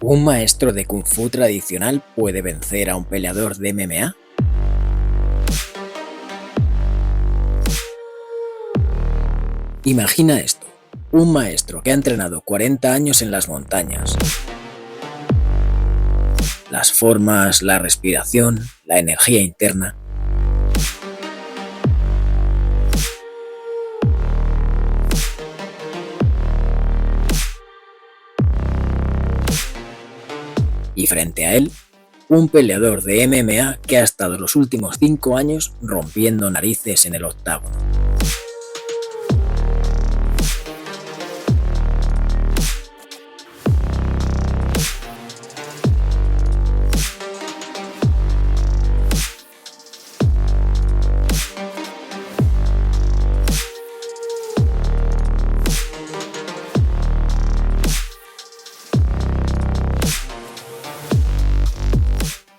¿Un maestro de Kung Fu tradicional puede vencer a un peleador de MMA? Imagina esto, un maestro que ha entrenado 40 años en las montañas. Las formas, la respiración, la energía interna. Y frente a él, un peleador de MMA que ha estado los últimos 5 años rompiendo narices en el octágono.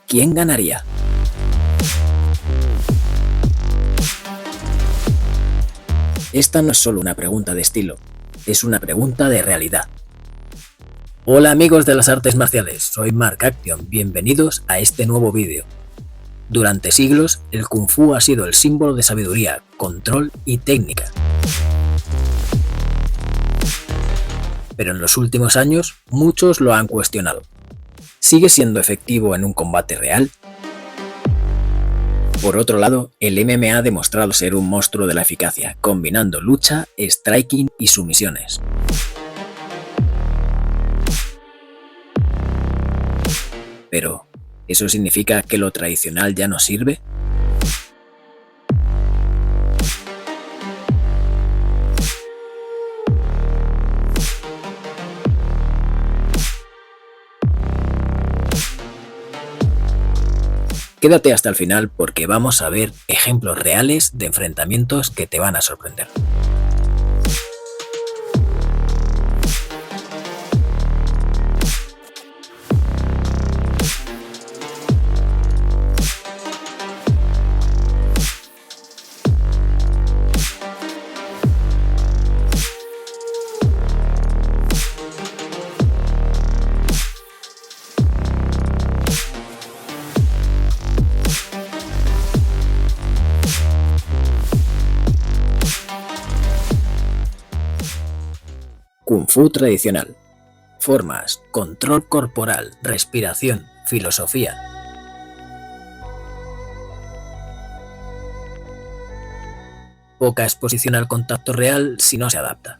¿Quién ganaría? Esta no es solo una pregunta de estilo, es una pregunta de realidad. Hola amigos de las artes marciales, soy Mark Action, bienvenidos a este nuevo vídeo. Durante siglos, el Kung Fu ha sido el símbolo de sabiduría, control y técnica. Pero en los últimos años, muchos lo han cuestionado. ¿Sigue siendo efectivo en un combate real? Por otro lado, el MMA ha demostrado ser un monstruo de la eficacia, combinando lucha, striking y sumisiones. Pero, ¿eso significa que lo tradicional ya no sirve? Quédate hasta el final porque vamos a ver ejemplos reales de enfrentamientos que te van a sorprender. Kung Fu tradicional. Formas, control corporal, respiración, filosofía. Poca exposición al contacto real si no se adapta.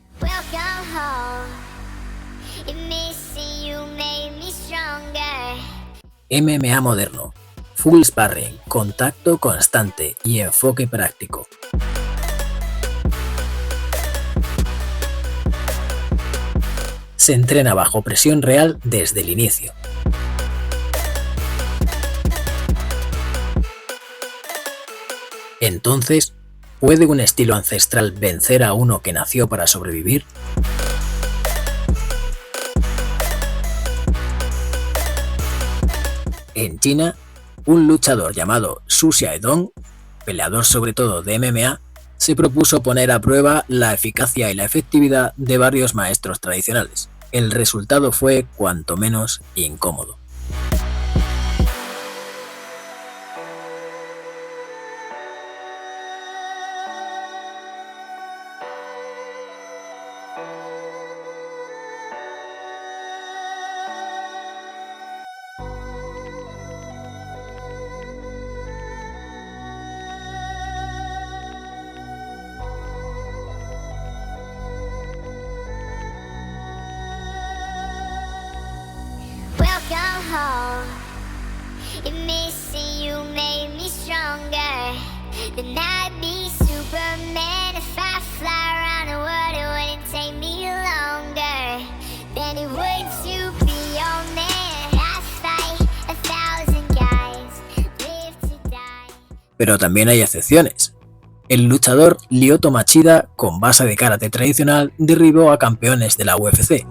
MMA moderno. Full sparring, contacto constante y enfoque práctico. Se entrena bajo presión real desde el inicio. Entonces, ¿puede un estilo ancestral vencer a uno que nació para sobrevivir? En China, un luchador llamado Su Xiaodong, peleador sobre todo de MMA, se propuso poner a prueba la eficacia y la efectividad de varios maestros tradicionales. El resultado fue cuanto menos incómodo. Home. Missing you made me stronger. Then I'd be Superman. If I fly around the world, it wouldn't take me longer than it would to be your man. I fight 1,000 guys, live to die. Pero también hay excepciones. El luchador Lyoto Machida, con base de karate tradicional, derribó a campeones de la UFC.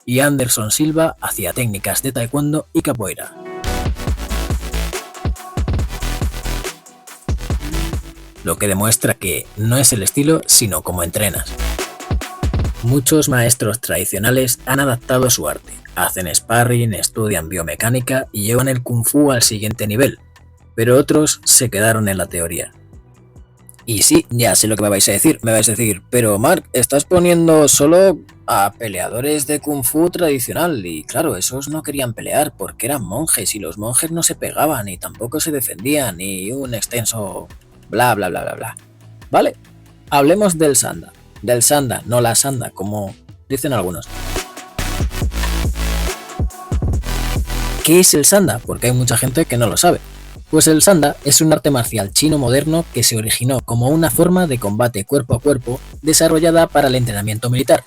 y Anderson Silva hacía técnicas de taekwondo y capoeira. Lo que demuestra que no es el estilo, sino cómo entrenas. Muchos maestros tradicionales han adaptado su arte, hacen sparring, estudian biomecánica y llevan el kung fu al siguiente nivel, pero otros se quedaron en la teoría. Y sí, ya sé lo que me vais a decir, pero Mark, estás poniendo solo a peleadores de kung fu tradicional, y claro, esos no querían pelear porque eran monjes y los monjes no se pegaban y tampoco se defendían y un extenso bla bla bla bla bla. Vale, hablemos del sanda, no la sanda, como dicen algunos. ¿Qué es el sanda? Porque hay mucha gente que no lo sabe. Pues el sanda es un arte marcial chino moderno que se originó como una forma de combate cuerpo a cuerpo desarrollada para el entrenamiento militar.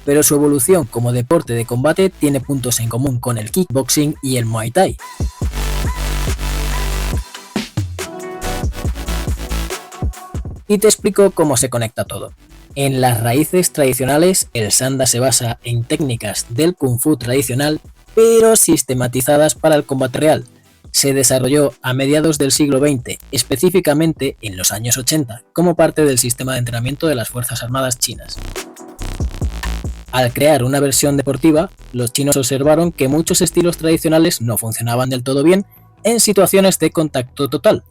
Pero su evolución como deporte de combate tiene puntos en común con el kickboxing y el muay thai. Y te explico cómo se conecta todo. En las raíces tradicionales, el sanda se basa en técnicas del kung fu tradicional, pero sistematizadas para el combate real. Se desarrolló a mediados del siglo XX, específicamente en los años 80, como parte del sistema de entrenamiento de las Fuerzas Armadas chinas. Al crear una versión deportiva, los chinos observaron que muchos estilos tradicionales no funcionaban del todo bien en situaciones de contacto total.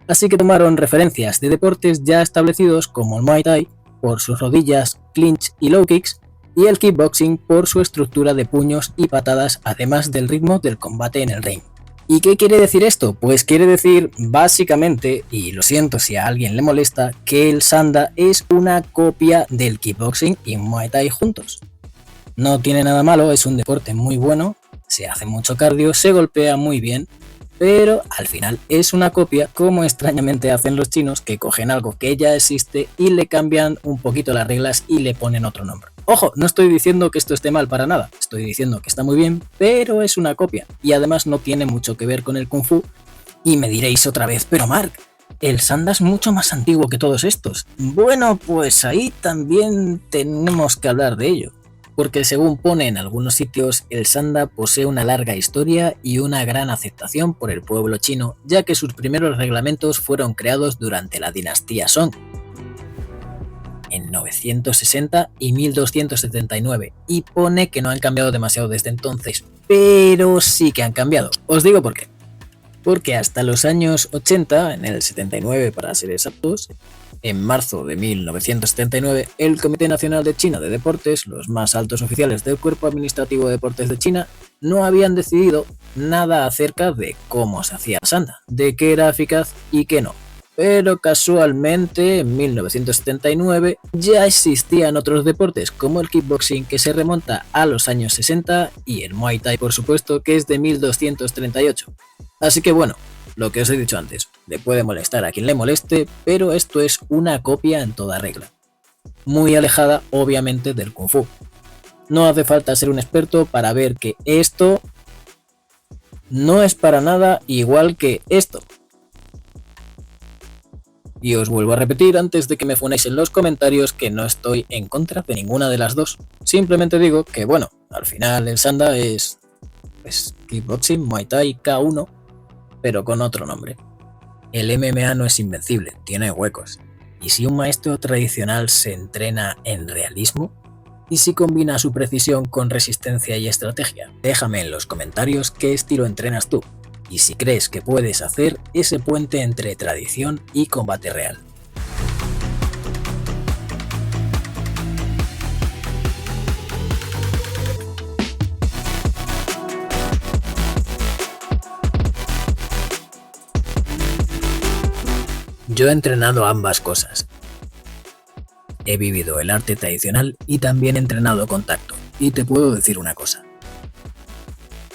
Así que tomaron referencias de deportes ya establecidos como el muay thai, por sus rodillas, clinch y low kicks, y el kickboxing por su estructura de puños y patadas, además del ritmo del combate en el ring. ¿Y qué quiere decir esto? Pues quiere decir básicamente, y lo siento si a alguien le molesta, que el sanda es una copia del kickboxing y muay thai juntos. No tiene nada malo, es un deporte muy bueno, se hace mucho cardio, se golpea muy bien, pero al final es una copia, como extrañamente hacen los chinos, que cogen algo que ya existe y le cambian un poquito las reglas y le ponen otro nombre. Ojo, no estoy diciendo que esto esté mal para nada, estoy diciendo que está muy bien, pero es una copia y además no tiene mucho que ver con el kung fu. Y me diréis otra vez, pero Mark, el sanda es mucho más antiguo que todos estos. Bueno, pues ahí también tenemos que hablar de ello. Porque según pone en algunos sitios, el sanda posee una larga historia y una gran aceptación por el pueblo chino, ya que sus primeros reglamentos fueron creados durante la dinastía Song, en 960 y 1279, y pone que no han cambiado demasiado desde entonces, pero sí que han cambiado. Os digo por qué. Porque hasta los años 80, en el 79 para ser exactos, en marzo de 1979, el Comité Nacional de China de Deportes, los más altos oficiales del Cuerpo Administrativo de Deportes de China, no habían decidido nada acerca de cómo se hacía el sanda, de qué era eficaz y qué no. Pero casualmente, en 1979, ya existían otros deportes como el kickboxing, que se remonta a los años 60, y el muay thai, por supuesto, que es de 1238. Así que bueno, lo que os he dicho antes, le puede molestar a quien le moleste, pero esto es una copia en toda regla. Muy alejada, obviamente, del kung fu. No hace falta ser un experto para ver que esto no es para nada igual que esto. Y os vuelvo a repetir antes de que me funéis en los comentarios que no estoy en contra de ninguna de las dos. Simplemente digo que bueno, al final el sanda es kickboxing, muay thai, K1, pero con otro nombre. El MMA no es invencible, tiene huecos. ¿Y si un maestro tradicional se entrena en realismo? ¿Y si combina su precisión con resistencia y estrategia? Déjame en los comentarios qué estilo entrenas tú, y si crees que puedes hacer ese puente entre tradición y combate real. Yo he entrenado ambas cosas. He vivido el arte tradicional y también he entrenado contacto. Y te puedo decir una cosa.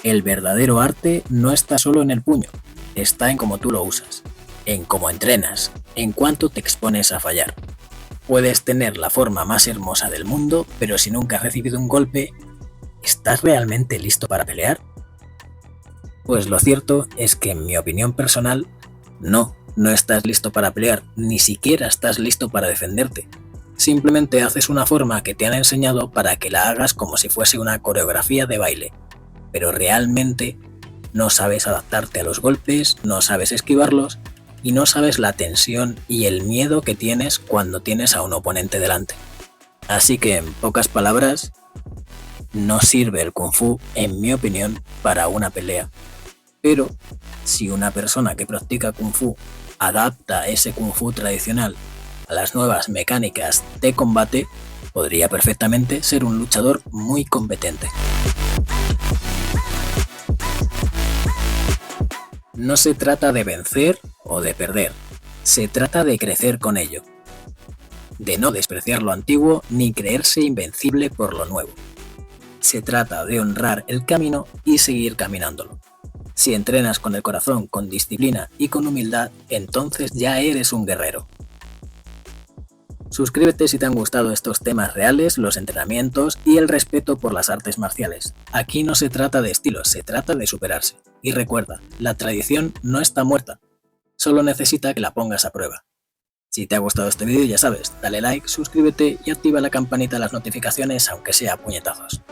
El verdadero arte no está solo en el puño, está en cómo tú lo usas, en cómo entrenas, en cuánto te expones a fallar. Puedes tener la forma más hermosa del mundo, pero si nunca has recibido un golpe, ¿estás realmente listo para pelear? Pues lo cierto es que en mi opinión personal, no No estás listo para pelear, ni siquiera estás listo para defenderte. Simplemente haces una forma que te han enseñado para que la hagas como si fuese una coreografía de baile. Pero realmente no sabes adaptarte a los golpes, no sabes esquivarlos y no sabes la tensión y el miedo que tienes cuando tienes a un oponente delante. Así que, en pocas palabras, no sirve el Kung Fu, en mi opinión, para una pelea. Pero, si una persona que practica Kung Fu adapta ese Kung Fu tradicional a las nuevas mecánicas de combate, podría perfectamente ser un luchador muy competente. No se trata de vencer o de perder, se trata de crecer con ello, de no despreciar lo antiguo ni creerse invencible por lo nuevo. Se trata de honrar el camino y seguir caminándolo. Si entrenas con el corazón, con disciplina y con humildad, entonces ya eres un guerrero. Suscríbete si te han gustado estos temas reales, los entrenamientos y el respeto por las artes marciales. Aquí no se trata de estilos, se trata de superarse. Y recuerda, la tradición no está muerta, solo necesita que la pongas a prueba. Si te ha gustado este vídeo, ya sabes, dale like, suscríbete y activa la campanita de las notificaciones, aunque sea a puñetazos.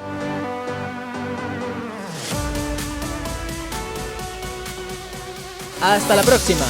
¡Hasta la próxima!